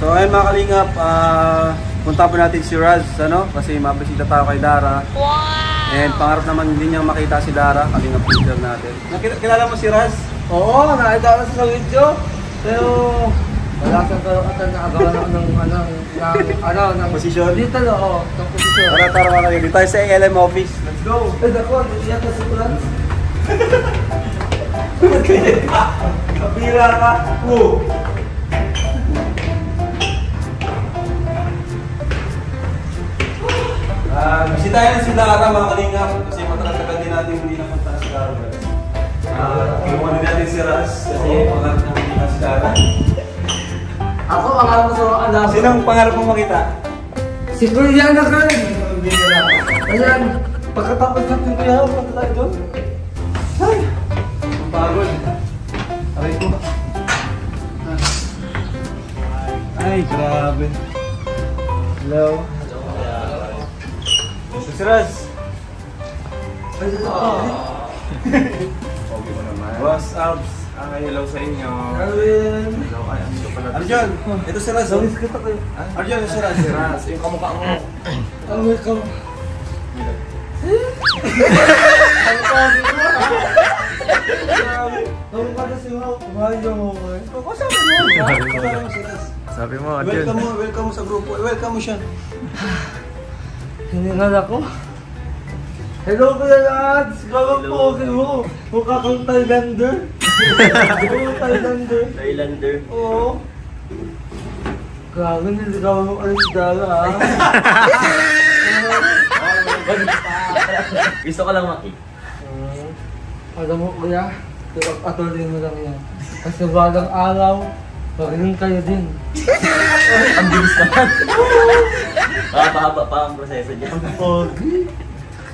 So ayun mga kalingap, punta po natin si Raz, ano? Kasi mabisita tayo kay Dara. Wow! And pangarap naman din niyang makita si Dara, kalingap teacher natin. Kilala mo si Raz? Oo, nakita ko sa video. Pero wala kang karapatan na agawan ng posisyon? Dito na, oo, ng posisyon. Tara mga kalingap, dito tayo sa ALM office. Let's go! Ay, ako, hindi yan kasi ko lang. Kabila ka! Bisitahin na si Dara mga kalingap kasi matagal din natin hindi napunta si Dara. Iwan natin si Raz kasi pangarap na makita si Dara. Ako, pangarap ko sa alam. Sinong pangarap mong makita? Si Kuya na ka rin. Ayan, pagkatapos natin Kuya, punta tayo doon. Ay, ang pagod. Aray ko. Ay, grabe. Hello. Si Raz. Boss Abs, hello sa inyo. Arvin. Hello, Arjun, ito si Raz. Sabi kita kayo. Arjun, ito si Raz. Ras, yung kamukha mo. Welcome. Ang kada si Mau, kumayo mo. Sabi mo, Arjun. Welcome mo sa grupo. Welcome mo siya. Hiningal ako. Hello Kuya Lads! Gawang pogi mo! Mukha kang Thailander! Mukha Thailander! Thailander? Oo! Grabe, niligawan mo kayo si Dara ha? Gusto ko lang maki. Alam mo Kuya, atuloy mo lang yan. Kasi balang araw, magaling kayo din. Ang bilis naman. Mahaba pa ang proseso niya. Pogi!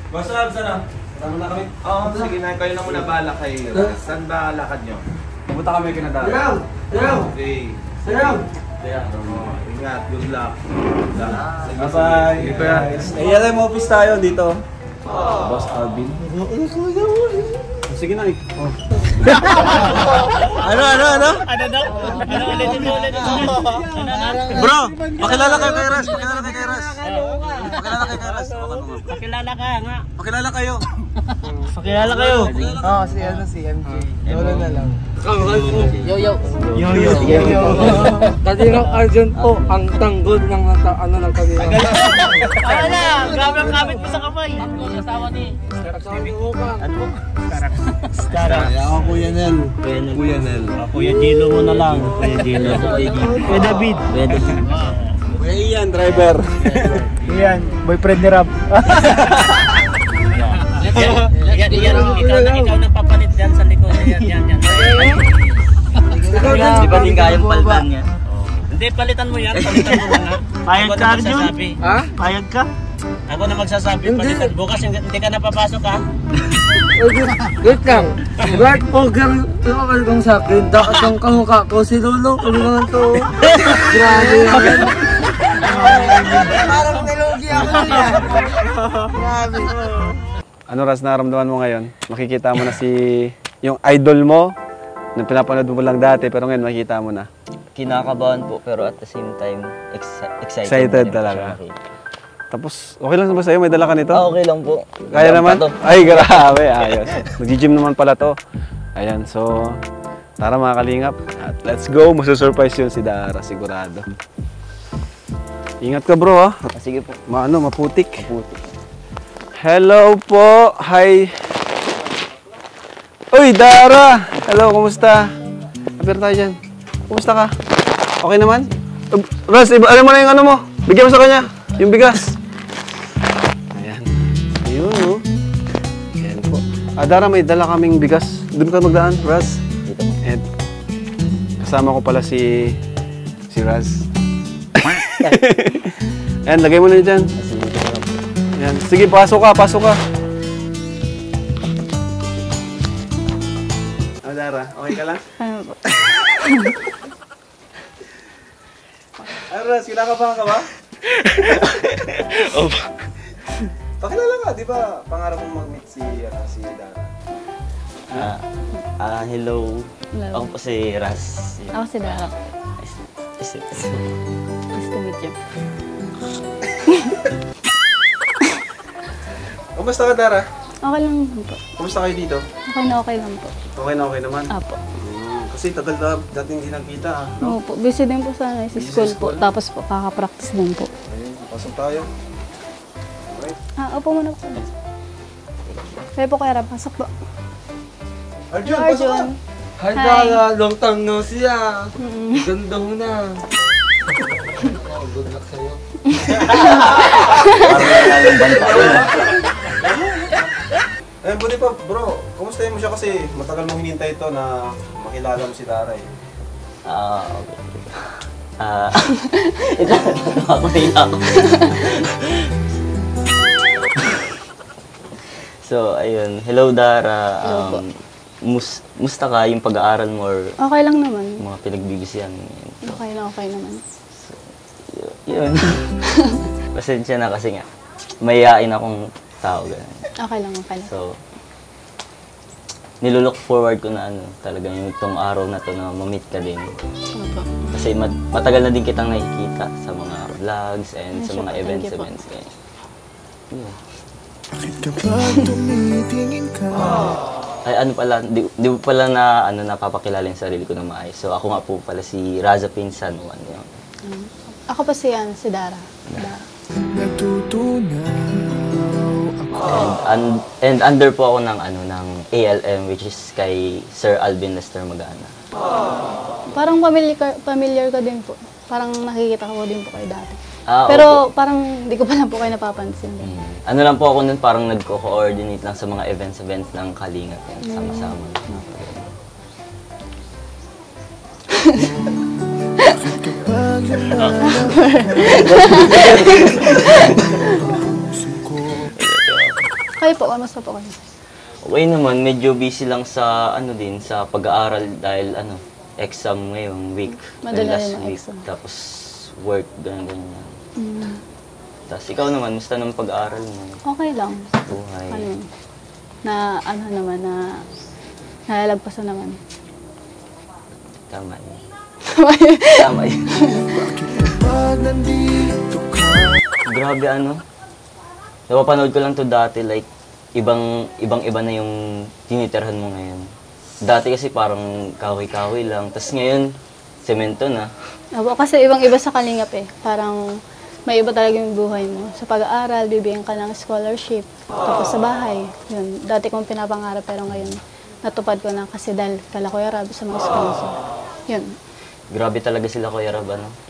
Basta Raz, ano? Tama na kami. Oo, sige na, kayo na muna bala kay Saan ba lakad nyo? Pumunta kami kina Dara. Sayaw! Sayaw! Okay. Sayaw! Kaya, Ingat, good luck. Bye-bye. Sige, Kuya. ALM office tayo dito. Boss Alvin. Sige na eh. Ano? Ano daw? Ano ulitin mo? Bro, pakilala kayo kay Raz. Pakilala ka nga. Pakilala kayo. Pakilala kayo. Oo, si MJ. Lolo na lang. Yo. Kalingang Arjun po, ang tanggol ng ng kalingang. Ayun na, grabe ang kabit mo sa kamay. Ang asawa ni Stara. Ako Kuya Nel. Kuya Gilo mo na lang. Kuya Gilo. Kuya David. Kuya Ian, driver. Iyan, boyfriend ni Rap. Ikaw nang papalit dyan sa likod. Yan. Di ba din kayang palitan niya? Hindi, palitan mo yan. Palitan mo na nga. Payag ka, Arjun? Ha? Payag ka? Ako na magsasabi. Palitan. Bukas hindi ka napapasok ha? Wait lang. Black Pogang, kung sa akin, dapat ang kamukha ko, si Lolo, kalimangan to. Grabe yan. Parang nilugi ako yan. Grabe. Ano Raz, naramdaman mo ngayon? Makikita mo na yung idol mo na pinapanood mo lang dati pero ngayon makikita mo na. Kinakabahan po pero at the same time Excited talaga. Tapos okay lang ba sa'yo? May dala ka nito? Okay lang po. Kaya naman? Ay grabe, ayos. Nag-gym naman pala to. Ayan, so tara mga kalingap at let's go. Masusurprise yun si Dara, sigurado. Ingat ka bro ha. Sige po. Maputik. Hello po. Hi. Uy, Dara. Hello, kumusta? Apir tayo dyan. Kumusta ka? Okay naman? Raz, alam mo na yung ano mo. Bigyan mo sa kanya. Yung bigas. Ayan. Ayun, no? Ayan po. Dara, may dala kaming bigas. Doon ka magdaan, Raz. And kasama ko pala si Raz. Ayan, lagay mo na dyan. Ayan. Sige, pasok ka. Dara, okay ka lang? Raz, kinakabahan ka ba? Pakilala ka, di ba? Pangarap mong mag-meet si Dara. Hello. Ako po si Raz. Ako si Dara. Vincent. Nice to meet you. Kumusta ka, Dara? Okay lang naman po. Kumusta kayo dito? Okay lang po. Okay na okay naman. Apo. Kasi tagal na dating hindi nagkita. Oo po. Busy din po sa Busy school sa po. school? Tapos po, kaka-practice din po. Ayun, pasok tayo. Opo muna po. Kaya po kaya pasok po. Arjun, pasok ka! Arjun. Hi, Hi. Dara. Long time no see ah. Mm-mm. Ganda mo na. Oh, good luck sa'yo. Parang nalalang banta ko na. Eh, buti pa, bro. Kumusta mo siya kasi matagal mong hinintay ito na makilala mo si Dara eh. Okay. Ito, nakapahila ako. So, ayun. Hello, Dara. Hello po. Musta ka yung pag-aaral mo or Okay lang naman. mga pinagbibigyan? Okay naman. Yun. Pasensya na kasi nga. Mayayain akong tao. Ganun. Okay lang. So, nilulook forward ko na talaga yung itong araw na to na ma-meet ka din. Opo. Kasi matagal na din kitang nakikita sa mga vlogs and sa Sure mga po, thank you po. events. Kaya, yun. Ay, ano pala, di mo pala na napapakilala yung sarili ko na maayos. So, ako nga po pala si Raza Pinsan. Yun. Ako pa si Dara. Dara. And under po ako ng ng ALM, which is kay Sir Alvin Lester Magana. Parang familiar ka din po. Parang nakikita ko din po kayo dati. Opo. Pero parang hindi ko pa lang po kayo napapansin. Ano lang po ako nun, parang nagko-coordinate lang sa mga events ng Kalingap. Sama-sama. Kayo po, kamusta po kayo? Okay naman, medyo busy lang sa sa pag-aaral dahil exam ngayong week. Madala and last yung week. exam. Tapos work, ganyan. Tapos ikaw naman, musta naman pag-aaral mo? Okay lang. Buhay. Nalalagpasan naman. Tama yun. Tama yun. Grabe Napapanood ko lang to dati, like, ibang-iba na yung tinitirhan mo ngayon. Dati kasi parang kahoy-kahoy lang, tas ngayon, semento na. Opo, kasi ibang-iba sa Kalingap eh. Parang may iba talaga yung buhay mo. Sa pag-aaral, bibigyan ka ng scholarship. Tapos sa bahay, yun. Dati kong pinapangarap pero ngayon, natupad ko na kasi dahil kala Kuya Rab sa mga sponsor. Yun. Grabe talaga sila, Kuya Rab,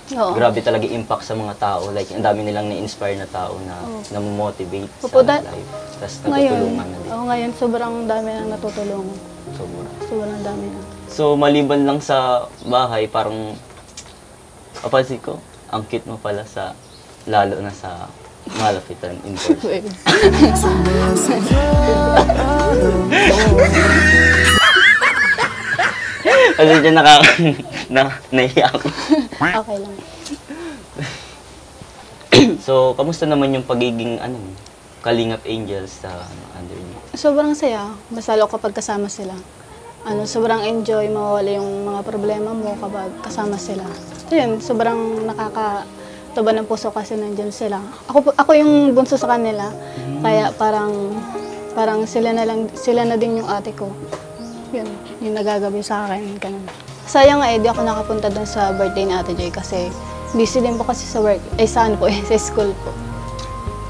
Oo. Grabe talaga impact sa mga tao. Like, ang dami nilang na-inspire na tao na namomotivate Opo, sa life. Tapos Ngayon, natutulungan na din. ngayon sobrang dami nang natutulungan. Sobra. Sobrang dami na. So, maliban lang sa bahay, parang, napansin ko, ang cute mo pala lalo na sa malapitan in person. Kasi dyan nahiya ako. Okay lang. So, kamusta naman yung pagiging, Kalingap Angels sa under niyo? Sobrang saya. Mas lalo kapag kasama sila. Sobrang enjoy, mawawala yung mga problema mo kapag kasama sila. Yun, sobrang nakakatuba ng puso kasi nandyan sila. Ako yung bunso sa kanila. Kaya parang sila na din yung ate ko. Yun, yung nagagabi sa akin. Ganun. Sayang nga di ako nakapunta dun sa birthday ni Ate Joy kasi busy din po kasi sa work. Sa school po.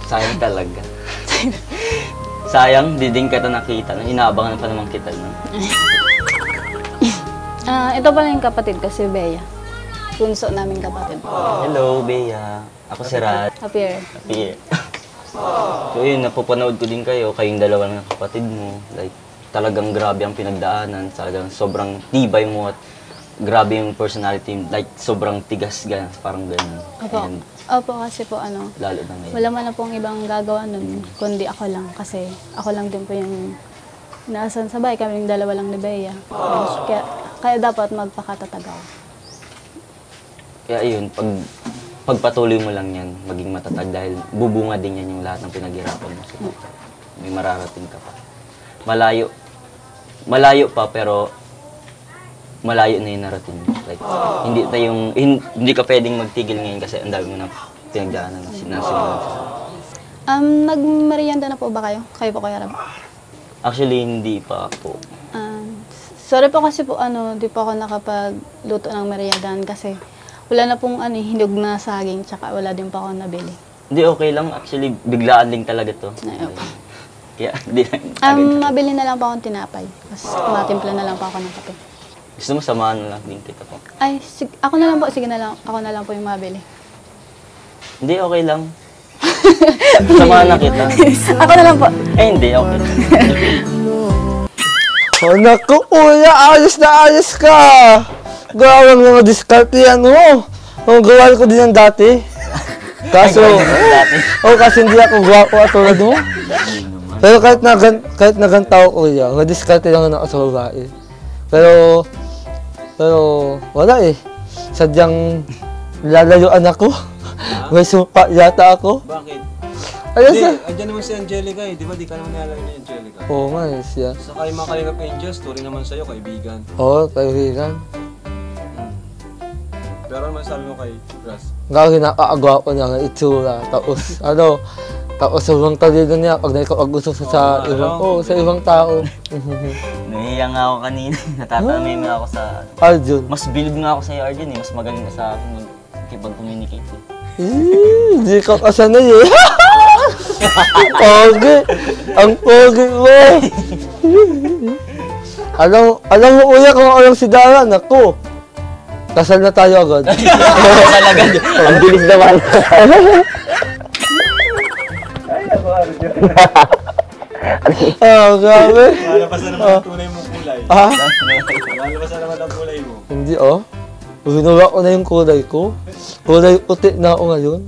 Sayang talaga. Sayang, di din kita nakita. Inaabangan pa naman kita. Ito pala yung kapatid ko, si Bea. Bunso namin kapatid. Hello, Bea. Ako si Rat. Appear. Happy. So yun, napapanood ko din kayo, kayong dalawa ng kapatid mo. Like, talagang grabe ang pinagdaanan. Talagang sobrang tibay mo at grabe yung personality. Like, sobrang tigas, ganun. Parang ganun. And Opo, kasi po lalo na ngayon. wala man na pong ibang gagawa nun, kundi ako lang. Kasi ako lang din po yung naasan sa bahay. Kami yung dalawa lang ni Bea. Kaya dapat magpakatatag ako. Kaya yun, pagpatuloy mo lang yan, maging matatag dahil bubunga din yan yung lahat ng pinaghirapan mo. So, may mararating ka pa. Malayo pa pero malayo na yung narating mo. Like, hindi ka pwedeng magtigil ngayon kasi ang dami mo na pinagdaanan na sinasimulan. Nagmerienda na po ba kayo? Kayo po, Kuya Rab? Actually, hindi pa po. Sorry po kasi po, di po ako nakapagluto ng meriendahan kasi wala na pong hinog na saging, tsaka wala din po ako nabili. Hindi, okay lang. Actually, biglaan lang talaga to. Kaya, hindi lang. Mabili na lang po akong tinapay. Tapos matimpla na lang po ako ng kape. Gusto mo samahan na lang din kita po? Ay, ako na lang po. Sige na lang. Ako na lang po yung mabili. Hindi, okay lang. Samahan na kita. Ako na lang po. Hindi, okay. Oh, naku, kuya, ayos na ayos ka! Gawang mga diskarte yan mo. Gawa ko din yan dati. Kaso, kasi hindi ako gwapo at tulad mo. Pero kahit na gantaw ko kuya, madiskarte lang ako sa babae. Pero wala eh. Sadyang lalayuan ako. May sumpa yata ako. Bakit? Ayun Hindi, sa... andyan naman si Angelica eh. Di ba di ka naman nalala ni Angelica? Oo nga eh siya. Saka yung mga Kalingap Angels, turing naman sa'yo, kaibigan. Oo, kaibigan. Pero ano masabi mo kay Ras? Gawin nakakagawa ko niya ng itsura. Tapos sobrang talino niya pag nakikapag-usap sa ibang tao. Nahihiya nga ako kanina. Natatamay nga ako sa... Arjun. Mas bilib nga ako sa'yo, Arjun eh. Mas magaling ka sa akin magkipag-communicate eh. Hindi ka kasanay eh. Pogi. Ang pogi mo. Alam mo kuya kung alam si Dara, naku. Kasal na tayo agad. Talaga, ang bilis naman. Grabe. Malabas na naman ang tunay mong kulay. Malabas na naman ang kulay mo. Hindi Binuwa ko na yung kulay ko. Kulay puti na ako ngayon.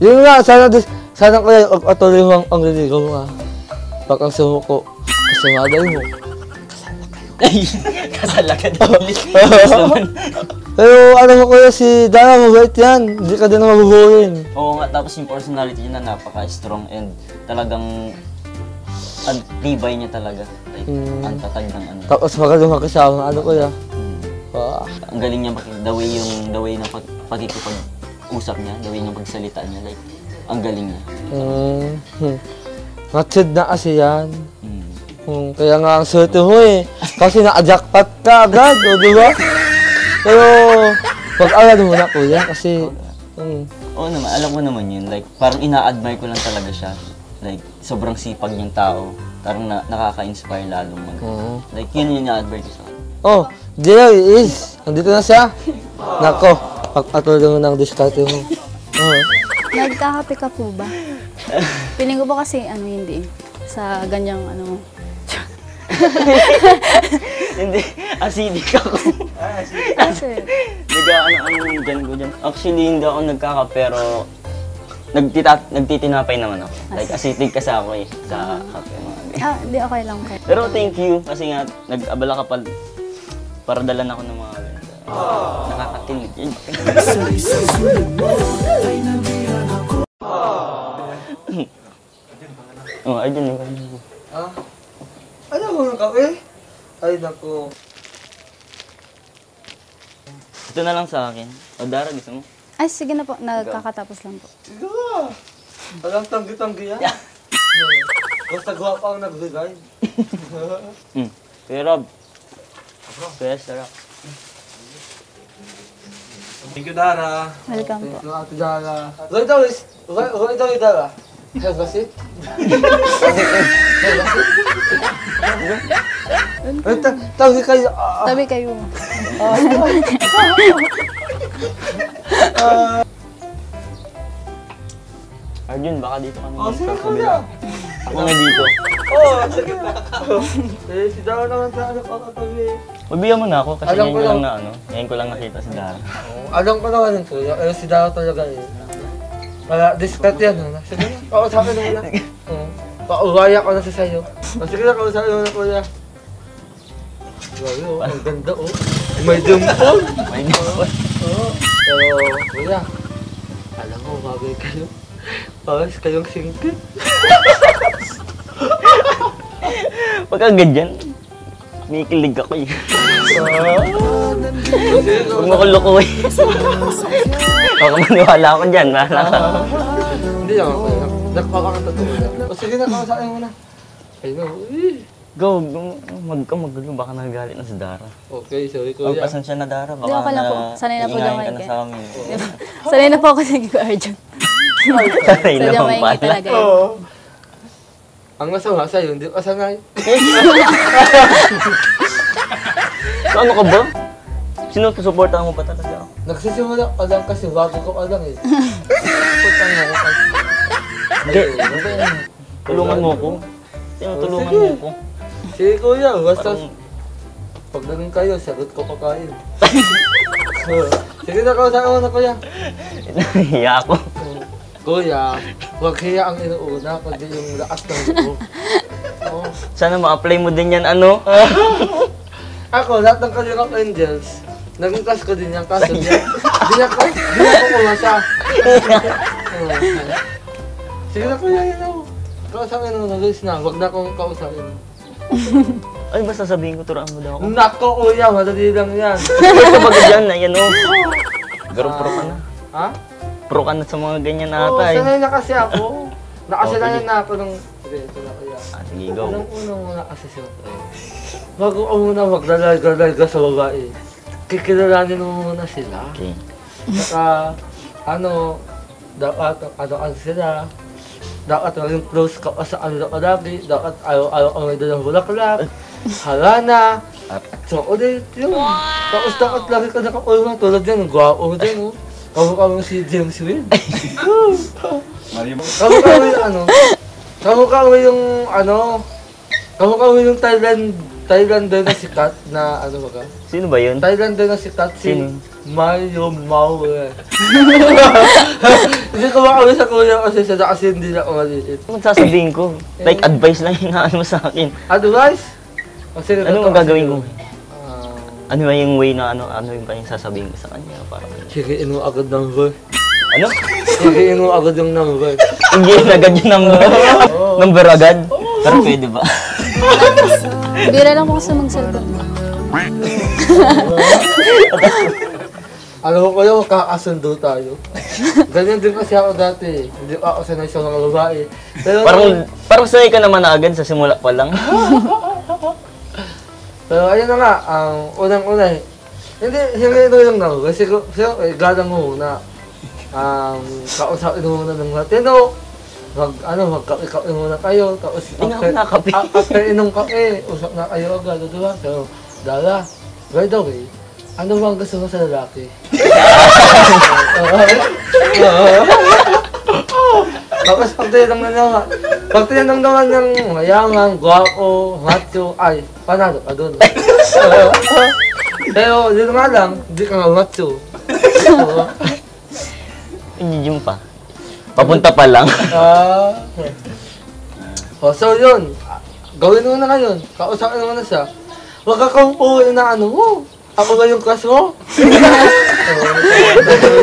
Yun nga, sana kaya patuloy mo ang liligaw nga. Pag ang sumuko, kasamalay mo. Kasal agad. Pero alam mo kuya, si Dara mabait yan. Hindi ka din mabubuhin. Oo nga, tapos yung personality niya na napaka-strong and talagang ang tibay niya talaga. Like, ang tatag ng ano. Tapos magaling makasama, kuya. Ang galing niya, the way ng pagkikipag-usap niya, the way ng pagsalita niya, like, ang galing niya. Matured na kasi yan. Kaya nga ang swerte mo eh. Kasi naka-jackpot ka agad, di ba? Pero, pag-alala mo na kuya, kasi... Oo naman, alam ko naman yun. Like, parang ina-admire ko lang talaga siya. Like, sobrang sipag niyang tao. Parang nakaka-inspire lalong Like, yun yung ina-admire ko sa kanya. Oh, there he is. Nandito na siya. Nako, pag-atulong mo ng diskarte mo. Nagkakape ka po ba? Piling ko po kasi hindi. Sa ganyang Hindi, acidic ako. Kasi, Dyan ko dyan. Actually, hindi ako nagkaka, pero nagtitinapay naman ako. Like, acidic kasi ako eh, sa kape mga hindi okay lang kayo. Pero thank you, kasi nga, nag-abala ka pa para dalan ako ng mga ganda. Nakakatinig yun. Ayun yung kanya ko. Ano mo ng kape? Ay, naku. Ito na lang sa akin. O, Dara, gusto mo? Ay, sige na po. Nagkakatapos lang po. Sige ba? Walang tanggi-tanggi yan. Basta guwapa ang nagbigay. Kuya Rob. Kuya Sarap. Thank you, Dara. Welcome po. Yung ate Dara. Uy daw yung Dara. Have a seat. Tabi kayo. Tabi kayo. Arjun, baka dito kami. Sige kuya. Ako na dito. Sige na. Si Dara naman sa katabi. Mabiyan mo na ako kasi Alam ngayon ko ko lang lang. ngayon ko lang nakita si Dara. Alam ko naman yung kuya. Si Dara talaga eh. Kaya discard yan. Sige na. Kausapin mo na. Paulaya ko na sa sayo. Sige na, kausapin mo na kuya. Grabe ang ganda May dimpon. May dimpon. Pero kuya, alam mo, bagay kayo. Pares kayong singkit. Pagka ganyan, Mikilig ako eh. Huwag mo ko lukuhin. Baka maniwala ako dyan, bahala ka. Hindi lang ako. Nakakakatotoo na. O sige na, kausapin mo na. Ay no. Go, magulo, baka nagagalit na si Dara. Okay, sorry Oh, kuya. pasensya na Dara, Di, okay lang po. Sanay na po iingayin daw ka na kayo. sa amin. Sanay na po ako sa Kuya Arjun. Sanay Sadya naman maingay pala. talaga eh. Ang masama sa'yo, hindi ka sanay. So, ano ka ba? Sinusuportahan mo pa talaga ako. Nagsisimula ka lang kasi bago ko ka lang eh. Putang na ako. Hindi. Tulungan mo ko. Tinutulungan mo ko. Sige kuya, basta Parang, pag naging kayo, sagot ko pakain. Sige na, kausapin mo na kuya. nahiya ako. Kuya, huwag hiya ang inuuna, kundi yung lakas ng loob. Oo. Sana ma-apply mo din yan, ano? Ako, lahat ng Kalingap Angels, naging class ko din yan, kaso di ako kumasa. Sige na kuya, yun ako. Kausapin mo na, Luis na, huwag na akong kausapin. Ay, basta sabihin ko, turuan mo daw ako. Nako kuya, madali lang yan. Ito ba dyan, ayan o. Pero pro ka na. Ha? Pro ka na sa mga ganyan na Oo, ata eh. sanay na kasi ako. Nakasanayan na ako ng... Sige, ito na kuya. Ah, sige, go. Unang-unang muna kasi siyempre. Bago ka muna maglalarga-larga sa babae, kikilalanin mo muna sila. Okay. Saka, dapat, sila. Dapat maging close ka pa sa ano lagi. Dapat ayaw-ayaw ka may dalang bulaklak. Harana. So, ulit yun. Tapos dapat lagi ka nakakulong tulad yan. Ang gwapo mo dyan, oh. Kamukha mo si James Will. Kamukha mo yung kamukha mo yung kamukha mo yung Thailander na sikat na baga? Sino ba yun? Thailander na sikat si Sino? Mario Maue. Hindi ko makawin sa kuya kasi hindi na ako maliit. Ano sasabihin ko? Like, advice lang yung mo sa akin. Advice? O sige, Ano ang gagawin mo? Ah, Ano ba yung way na ano yung ba yung sasabihin ko sa kanya? Para Sigiin mo agad number. ano? Sigiin mo agad yung number. Hindi agad yung number. Number agad? Pero pwede ba? Bira lang po kasi mag-cellphone. Alam ko kayo, kakasundo tayo. Ganyan din kasi ako dati. Hindi ako sanay sa mga babae. Pero, Parang sanay ka naman na agad sa simula pa lang. pero ayun na nga, ang unang-una hindi ito yung number. Kasi galang mo muna. Kausapin mo muna ng Latino. Magkape muna kayo. Tapos Hindi nga ako nakape. after inom kape, usap na kayo agad. Diba? So, Dala, by the way, ano bang gusto mo sa lalaki? Tapos pag tinanong naman ng mayaman, gwapo, macho, ay, panalo ka dun. Pero yun nga lang, hindi ka nga macho. Hindi pa. Papunta pa lang. So yun, gawin mo na ngayon, kausapin mo na siya. Huwag ka kang uuwi na mo. Ako ba yung crush mo?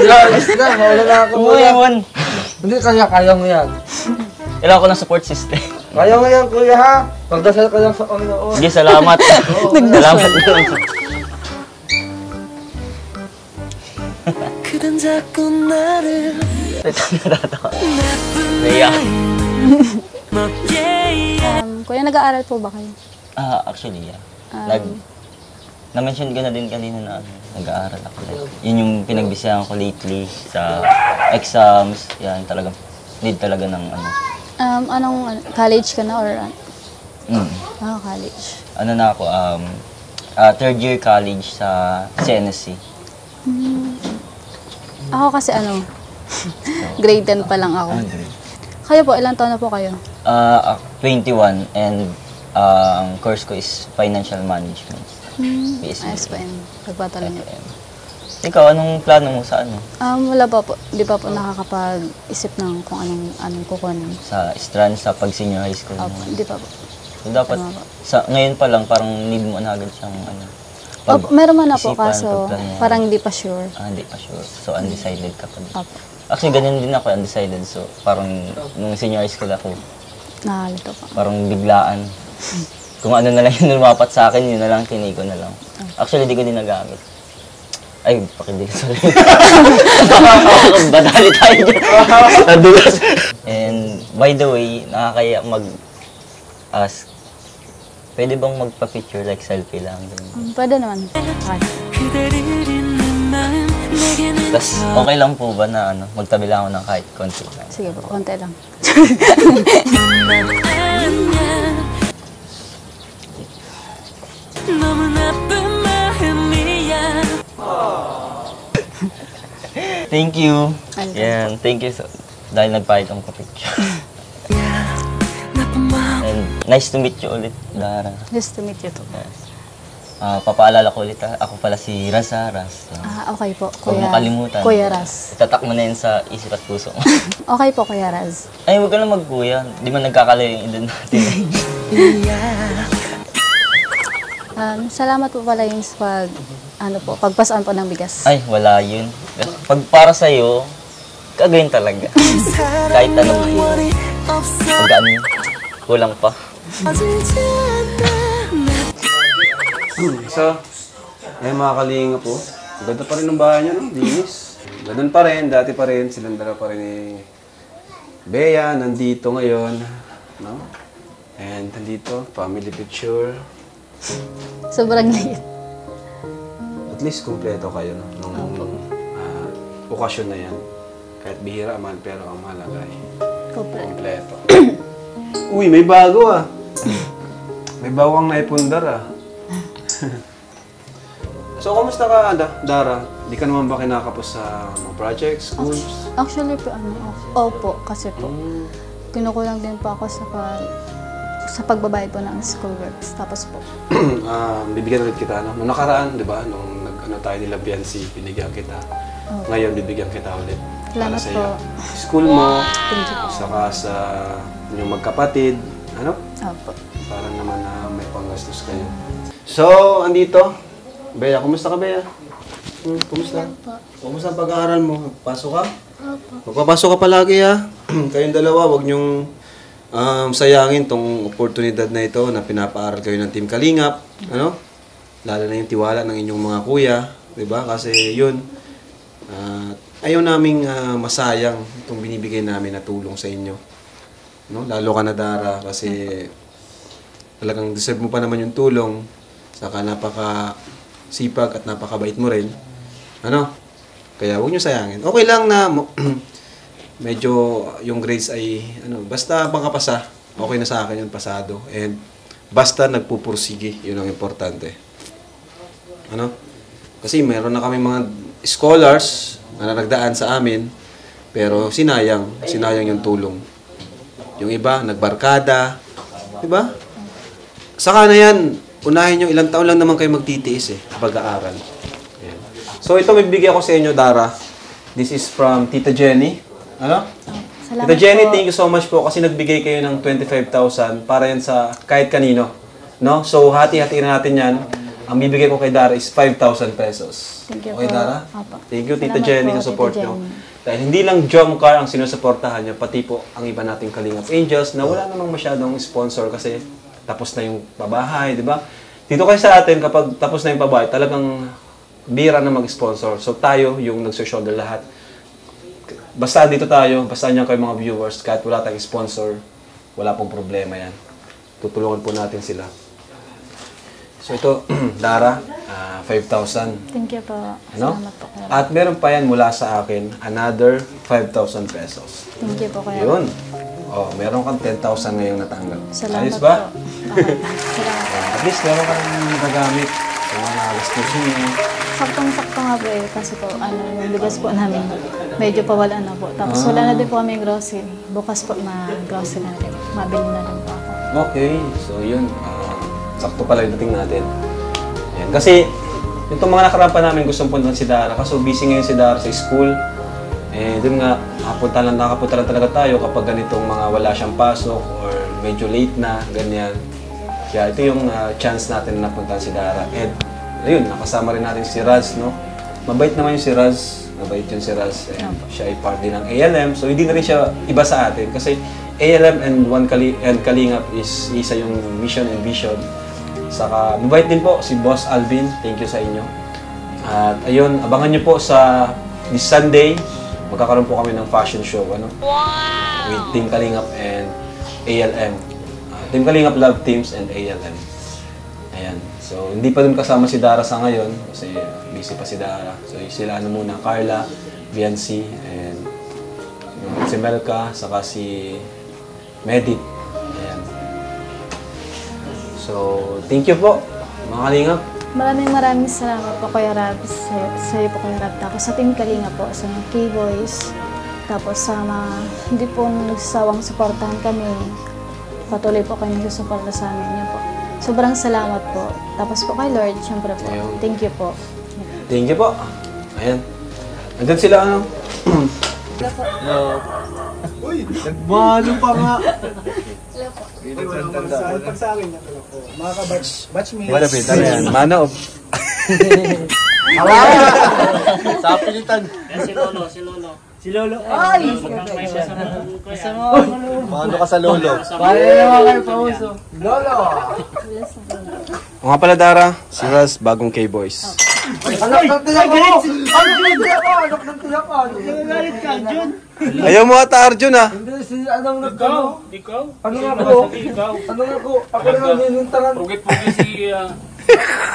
Yes na, mawala na ako mo yan. Ewan. Hindi, kaya mo yan. Kailangan ko ng support system. Kaya mo yan, kuya ha. Magdasal ka lang sa Panginoon. Sige, salamat. Salamat na lang. Natatawa. Naiyak. Kuya, nag-aaral po ba kayo? Actually, yeah. Na-mention ko na din kanina na nag-aaral ako. Like, yun yung pinagbisihan ko lately sa exams. Yan, talagang need talaga ng ano. College ka na or college. Ano na ako, third year college sa CNSC. Ako kasi grade 10 pa lang ako. Kayo po, ilang taon na po kayo? 21 and ang course ko is Financial Management. BSc. Ayos pa yun. Pagpatuloy niyo. Ikaw, anong plano mo sa ano? Wala pa po. Di pa po nakakapag-isip ng kung anong kukunin. Sa strand, sa pag-senior high school mo? Di pa po. So, dapat, Tama po. ngayon pa lang, parang need mo na agad siyang Meron man na po, isipan, kaso pagplano. parang hindi pa sure. Hindi pa sure. So, undecided ka pa din. Opo. Actually, ganyan din ako, undecided. So, parang nung senior high school ako, Nakalito pa. parang biglaan. kung ano na lang yung lumapat sa akin, yun na lang, tinay ko na lang. Actually, di ko din nagamit. Ay, pakidilis ulit. Badali tayo dyan. Nadulas. And by the way, nakakaya mag-ask, pwede bang magpa-picture like selfie lang? Pwede naman. Okay. Tapos okay lang po ba na magtabi lang ako ng kahit konti lang? Sige po, konti lang. Thank you. Ay, Yan, thank you. Dahil nagpahit ako picture. And nice to meet you ulit, Dara. Nice to meet you too. Papaalala ko ulit ako pala si Raz. Raz. Okay po, Huwag mo kalimutan. Kuya Raz. Itatak mo na yun sa isip at puso mo. Okay po, Kuya Raz. Ay, huwag ka na magkuya. Di man nagkakalayo yung edad natin. Salamat po pala yung pagpasaan po ng bigas. Ay, wala yun. Pag para sa'yo, kagayin talaga. Kahit ano. Pag ano, kulang pa. So, ayun mga kalinga po. Ganda pa rin ng bahay niya, no? Linis. Ganun pa rin, dati pa rin. Silang dala pa rin ni Bea, nandito ngayon. No? And nandito, family picture. Sobrang liit. At least kumpleto kayo, no? Nung okasyon na yan. Kahit bihira man, pero ang mahalaga ay kumpleto. Uy, may bago ah. May bago kang naipundar ah. So, kumusta ka, Dara? Di ka naman ba kinakapos sa mga projects, schools? Actually po, opo, kasi po, kinukulang din po ako sa pagbabayad po ng school works. Tapos po, Bibigyan ulit kita, no? Nung nakaraan, di ba? Nung tayo nila Biancy, binigyan kita. Ngayon, bibigyan kita ulit. Salamat para po. School mo, Thank you po. saka sa inyong magkapatid. Ano? Opo. Para naman na may panggastos kayo. So, andito. Bea, kumusta ka, Bea? Kumusta? Kumusta ang pag-aaral mo? Pasok ka? Opo. Magpapasok ka palagi, ha? Kayong dalawa, huwag niyong sayangin tong oportunidad na ito na pinapaaral kayo ng Team Kalingap. Ano? Lalo na yung tiwala ng inyong mga kuya. Diba? Kasi yun, ayaw naming masayang itong binibigay namin na tulong sa inyo. No? Lalo ka na, Dara, kasi talagang deserve mo pa naman yung tulong. Saka napaka-sipag at napakabait mo rin. Ano? Kaya huwag nyo sayangin. Okay lang na medyo yung grades ay basta pangkapasa. Okay na sa akin yung pasado. And basta nagpupursige, yun ang importante. Ano? Kasi meron na kami mga scholars na nagdaan sa amin, pero sinayang yung tulong. Yung iba, nagbarkada. Diba? Saka na yan, unahin nyo, ilang taon lang naman kayo magtitiis pag-aaral. Ayan. So ito may bigay ako sa inyo, Dara. This is from Tita Jenny. Ano? Salamat Tita Jenny, po. thank you so much po kasi nagbigay kayo ng 25,000 para yan sa kahit kanino. No? So hati-hatiin natin yan. Ang bibigay ko kay Dara is 5,000 pesos. Thank you Okay, po. Dara? Opo. Thank you, Tita Salamat Jenny, po, sa support Tita nyo. Jenny. Dahil hindi lang Jomcar ang sinusuportahan niya, pati po ang iba nating Kalingap Angels na wala namang masyadong sponsor kasi tapos na yung pabahay, di ba? Dito kayo sa atin, kapag tapos na yung pabahay, talagang bira na mag-sponsor. So tayo yung nagsushoulder lahat. Basta dito tayo, basta niyan kayo mga viewers, kahit wala tayong sponsor, wala pong problema yan. Tutulungan po natin sila. So ito, Dara, 5,000. Thank you po. Ano? Salamat po. Kuya. At meron pa yan mula sa akin, another 5,000 pesos. Thank you po, Kuya. Yun. Oh, meron kang 10,000 ngayong natanggap. Salamat Ayos ba? po. Okay. Salamat. At least meron kang magagamit sa mga gastusin mo. Saktong-sakto nga po kasi po, yung bigas po namin, medyo pawala na po. Tapos wala na din po kami grocery. Bukas po grocery na rin. Mabili na rin po ako. Okay. So yun, sakto pala yung dating natin. Ayan. Kasi, itong mga nakaraan pa namin gustong puntan si Dara. Kaso busy ngayon si Dara sa school. Eh, dun nga, nakapunta lang talaga tayo kapag ganitong mga wala siyang pasok or medyo late na, ganyan. Kaya ito yung chance natin na napuntahan si Dara. And, ayun, nakasama rin natin si Raz, no? Mabait naman yung si Raz. Mabait yun si Raz. And siya ay part din ng ALM. So, hindi na rin siya iba sa atin. Kasi ALM and and Kalingap is isa yung mission and vision. Saka, mabait din po si Boss Alvin. Thank you sa inyo. At ayun, abangan nyo po sa this Sunday. Magkakaroon po kami ng fashion show. With Team Kalingap and ALM. Team Kalingap Love Teams and ALM. Ayan. So, hindi pa dun kasama si Dara sa ngayon. Kasi busy pa si Dara. So, sila muna, Carla, Biancy, and si Melka, saka si Medit. Ayan. So, thank you po, mga Kalingap. Maraming salamat po Kuya Rab, sa'yo po Kuya Rab. Tapos sa Team Kalinga po, sa mga K-Boys. Tapos sa mga hindi po nagsasawang suportahan kami. Patuloy po kayo nagsusuporta sa amin. Yun po. Sobrang salamat po. Tapos po kay Lord, syempre po. Ayun. Thank you po. Thank you po. Ayan. Andun sila, ano? Nagmano pa nga. Malapit, ano yan? Mano. Sa pilitan. Si Lolo. Ay! Mano ka sa lolo. O nga pala, Dara, si Raz, bagong K-Boys. Anak ng tinapa! Anak ng tinapa! Galit ka, Jun. Ayaw mo ata, Arjun, ha? Hindi, si anong nagkano? Ikaw? Ano nga po? Ano nga po? Ako na nilintangan. Pugit-pugit si...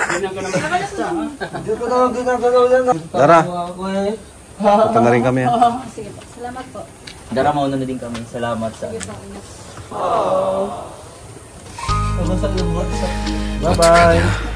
Ginagawa ng basta, ha? Hindi ko na ginagalaw yan. Dara, Ako eh. punta na rin kami, ha? Sige po. Salamat po. Dara, mauna na din kami. Salamat sa... Ano sa iyo? Bye-bye!